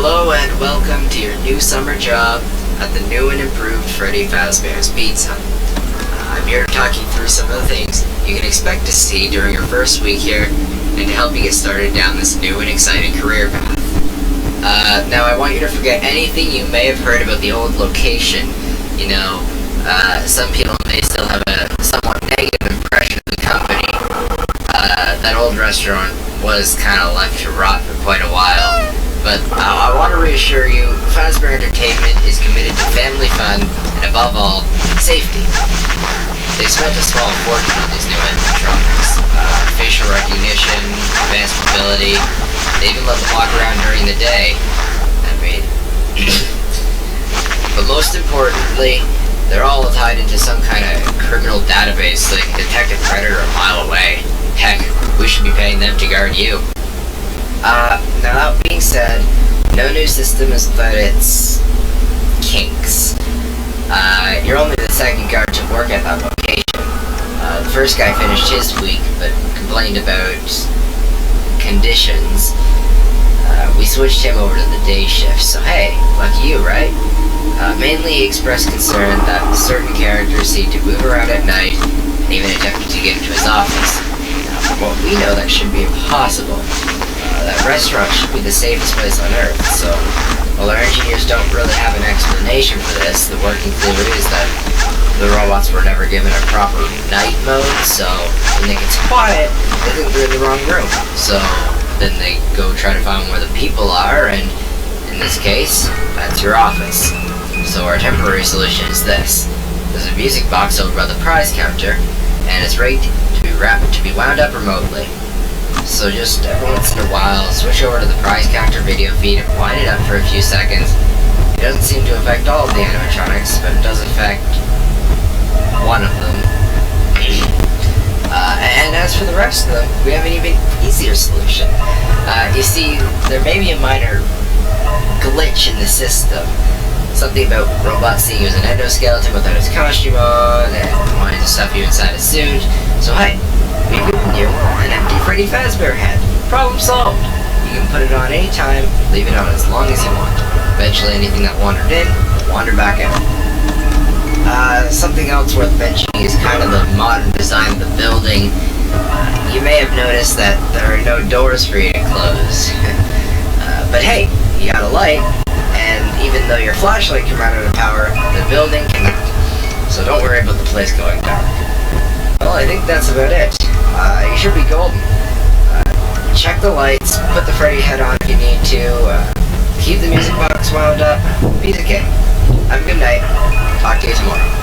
Hello and welcome to your new summer job at the new and improved Freddy Fazbear's Pizza. I'm here to talk you through some of the things you can expect to see during your first week here and to help you get started down this new and exciting career path. Now I want you to forget anything you may have heard about the old location. You know, some people may still have a somewhat negative impression of the company. That old restaurant was kind of left to rot for quite a while. But I want to reassure you, Fazbear Entertainment is committed to family fun and, above all, safety. They spent a small fortune on these new animatronics. Facial recognition, advanced mobility, they even let them walk around during the day. But most importantly, they're all tied into some kind of criminal database so they can detect a predator a mile away. Heck, we should be paying them to guard you. Now that being said, no new system is without its kinks. You're only the second guard to work at that location. The first guy finished his week, but complained about conditions. We switched him over to the day shift, so hey, lucky you, right? Mainly he expressed concern that certain characters seem to move around at night, and even attempted to get into his office. Now, we know that should be impossible. That restaurant should be the safest place on Earth, so while our engineers don't really have an explanation for this, the working theory is that the robots were never given a proper night mode, so when it gets quiet, they think they're in the wrong room. So then they go try to find where the people are, and in this case, that's your office. So our temporary solution is this. There's a music box over by the prize counter, and it's rigged to be wound up remotely. So just every once in a while, switch over to the prize counter video feed and wind it up for a few seconds. It doesn't seem to affect all of the animatronics, but it does affect one of them. And as for the rest of them, we have an even easier solution. You see, there may be a minor glitch in the system. Something about robots seeing you as an endoskeleton without his costume on, and wanting to stuff you inside a suit. So hey, we've given you an empty Freddy Fazbear head. Problem solved. You can put it on any time, leave it on as long as you want. Eventually anything that wandered in, will wander back out. Something else worth mentioning is kind of the modern design of the building. You may have noticed that there are no doors for you to close. But hey, you got a light, and even though your flashlight can run out of power, the building cannot. So don't worry about the place going dark. Well, I think that's about it. You should be golden. Check the lights, put the Freddy head on if you need to, keep the music box wound up. Piece of cake. Have a good night. Talk to you tomorrow.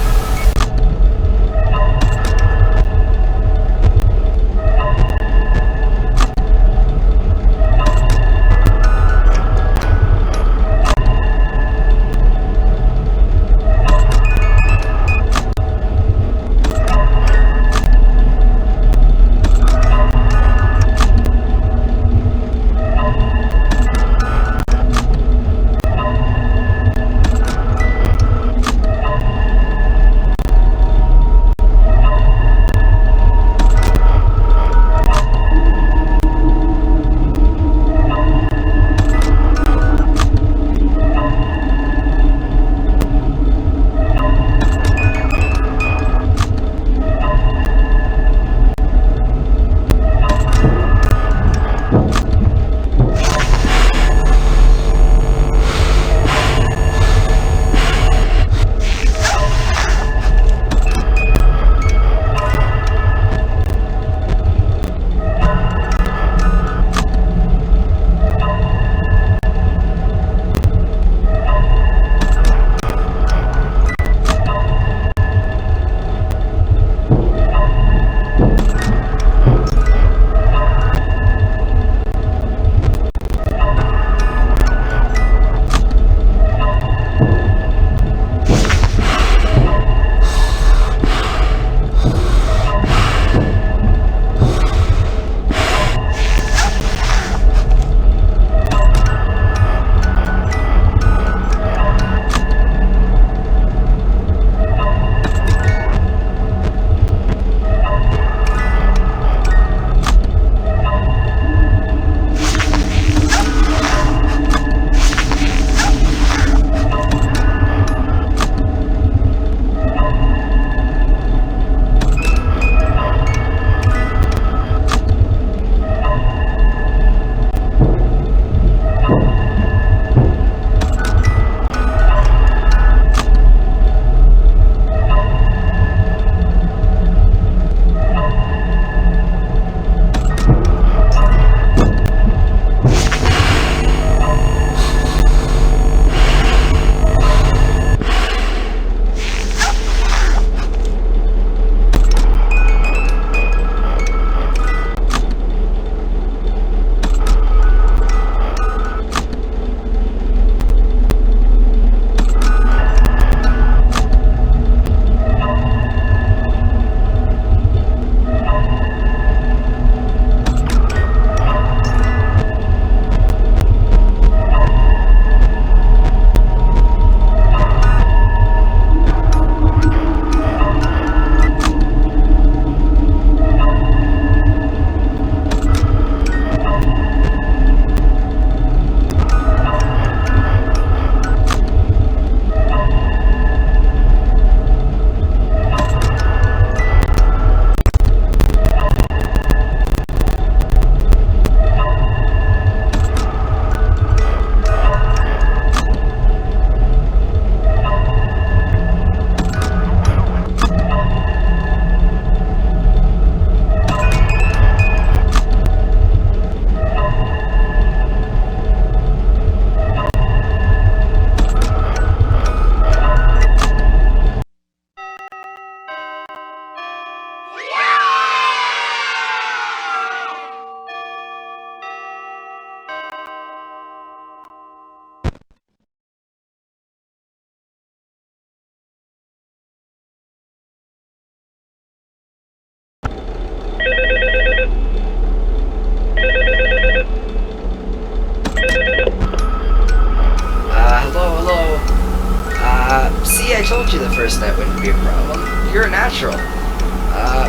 told you the first night wouldn't be a problem. You're a natural.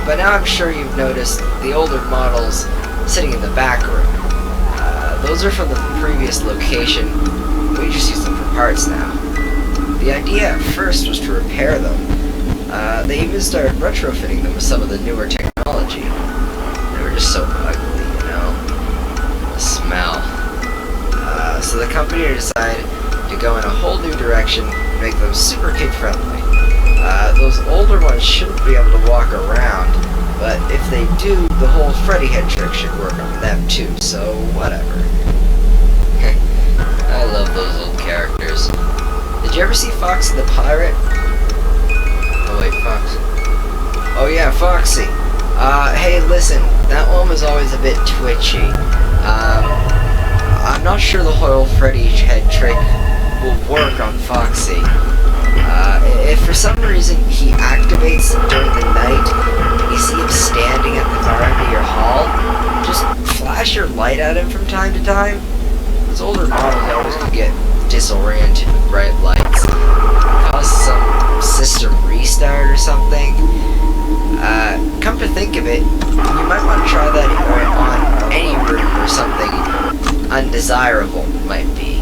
But now I'm sure you've noticed the older models sitting in the back room. Those are from the previous location. We just use them for parts now. The idea at first was to repair them. They even started retrofitting them with some of the newer technology. They were just so ugly, you know? The smell. So the company decided to go in a whole new direction and make them super kid-friendly. Those older ones shouldn't be able to walk around, but if they do, the whole Freddy head trick should work on them too, so whatever. I love those old characters. Did you ever see Foxy the Pirate? Oh wait, Fox. Oh yeah, Foxy. Hey listen, that one was always a bit twitchy. I'm not sure the whole Freddy head trick will work on Foxy. If for some reason he activates during the night, and you see him standing at the far end of your hall, just flash your light at him from time to time. Those older models always could get disoriented with bright lights. Cause some system restart or something. Come to think of it, you might want to try that on any room where something undesirable might be.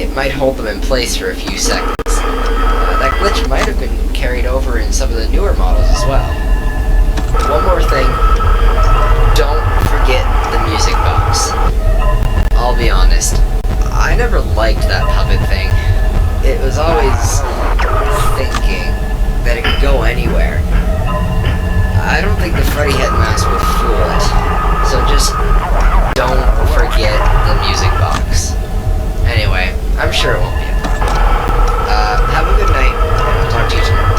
It might hold them in place for a few seconds. That glitch might have been carried over in some of the newer models as well. One more thing, don't forget the music box. I'll be honest, I never liked that puppet thing. It was always thinking that it could go anywhere. I don't think the Freddy head mask would fool it, so just don't forget the music box. Anyway, I'm sure it won't be a problem. Have a good night, and I'll talk to you tomorrow.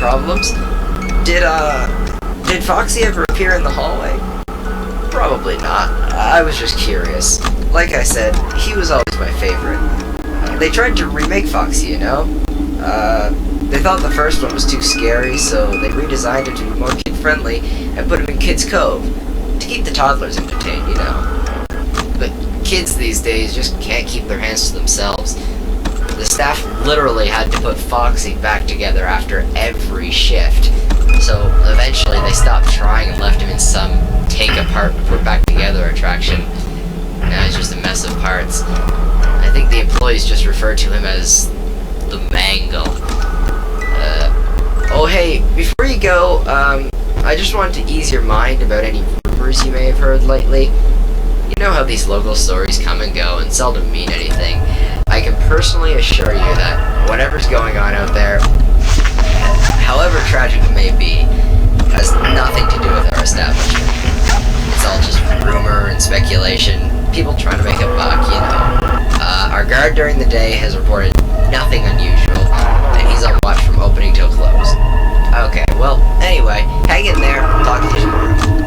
problems. Did Foxy ever appear in the hallway? Probably not. I was just curious. Like I said, he was always my favorite. They tried to remake Foxy, you know? They thought the first one was too scary, so they redesigned it to be more kid-friendly and put him in Kids Cove to keep the toddlers entertained, you know? But kids these days just can't keep their hands to themselves. The staff literally had to put Foxy back together after every shift. So eventually they stopped trying and left him in some take-apart, put-back-together attraction. Now it's just a mess of parts. I think the employees just refer to him as the Mangle. Oh hey, before you go, I just wanted to ease your mind about any rumors you may have heard lately. You know how these local stories come and go and seldom mean anything. I can personally assure you that whatever's going on out there, however tragic it may be, has nothing to do with our establishment. It's all just rumor and speculation, people trying to make a buck, you know. Our guard during the day has reported nothing unusual, and he's on watch from opening till close. Okay, well, anyway, hang in there, talk to you tomorrow.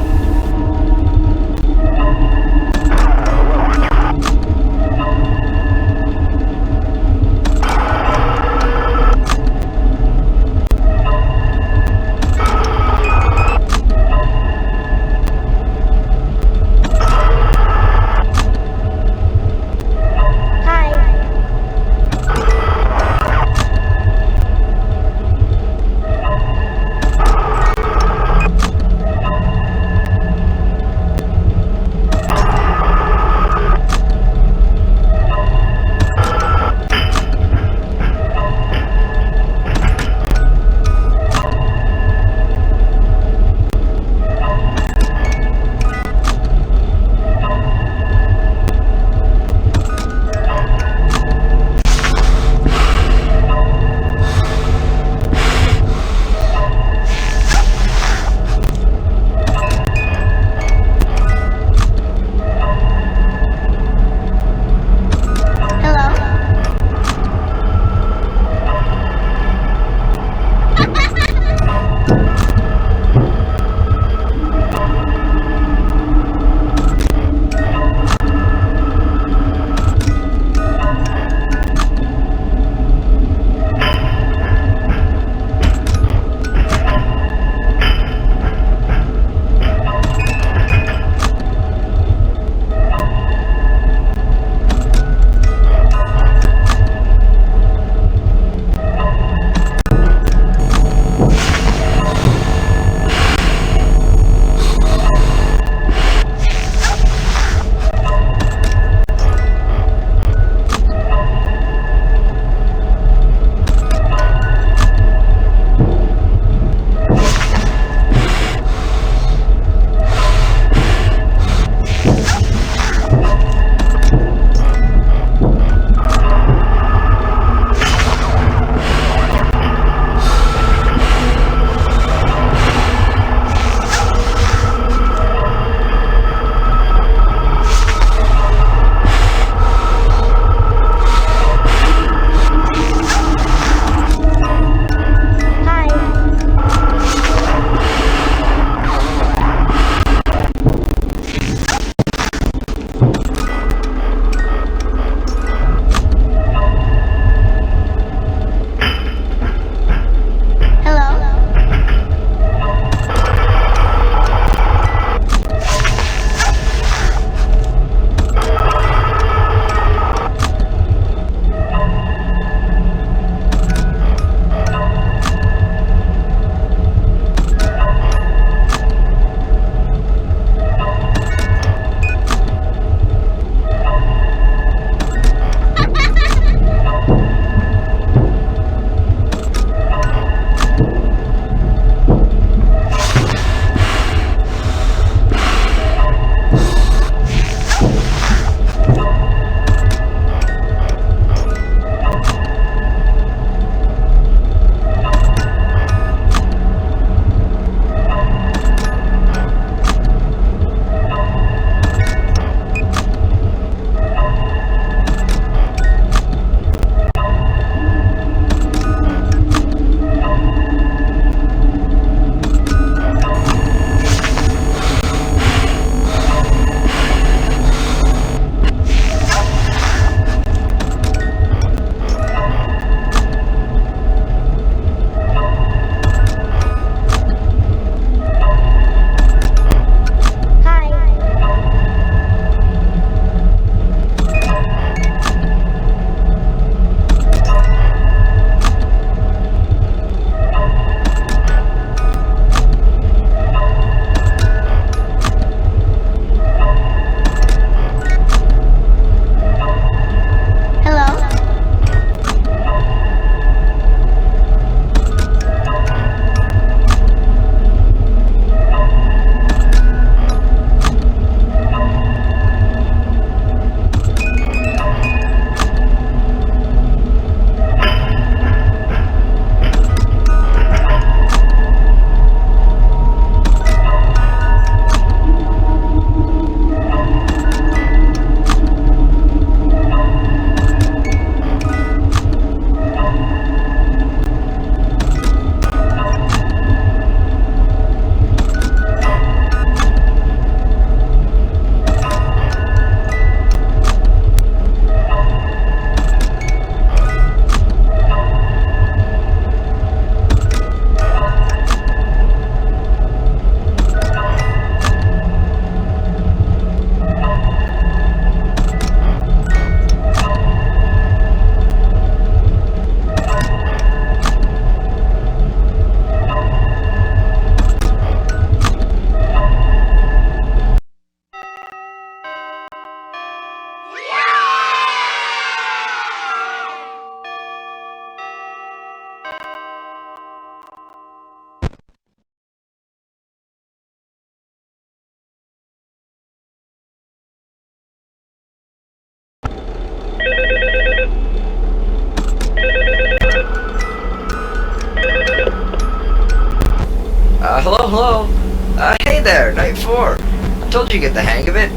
there, night 4. I told you to get the hang of it.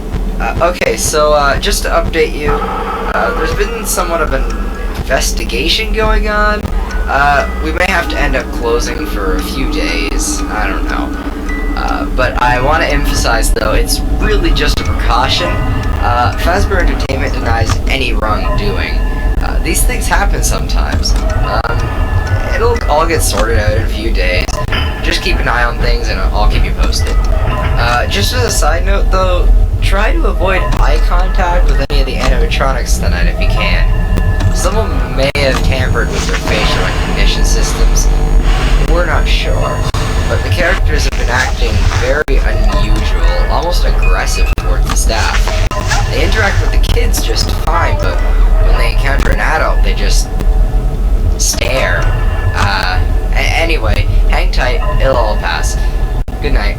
Okay, so just to update you, there's been somewhat of an investigation going on. We may have to end up closing for a few days. I don't know. But I want to emphasize, though, it's really just a precaution. Fazbear Entertainment denies any wrongdoing. These things happen sometimes. It'll all get sorted out in a few days. Just keep an eye on things and I'll keep you posted. Just as a side note, though, try to avoid eye contact with any of the animatronics tonight if you can. Someone may have tampered with their facial recognition systems. We're not sure, but the characters have been acting very unusual, almost aggressive towards the staff. They interact with the kids just fine, but when they encounter an adult, they just stare. Anyway, hang tight, it'll all pass. Good night.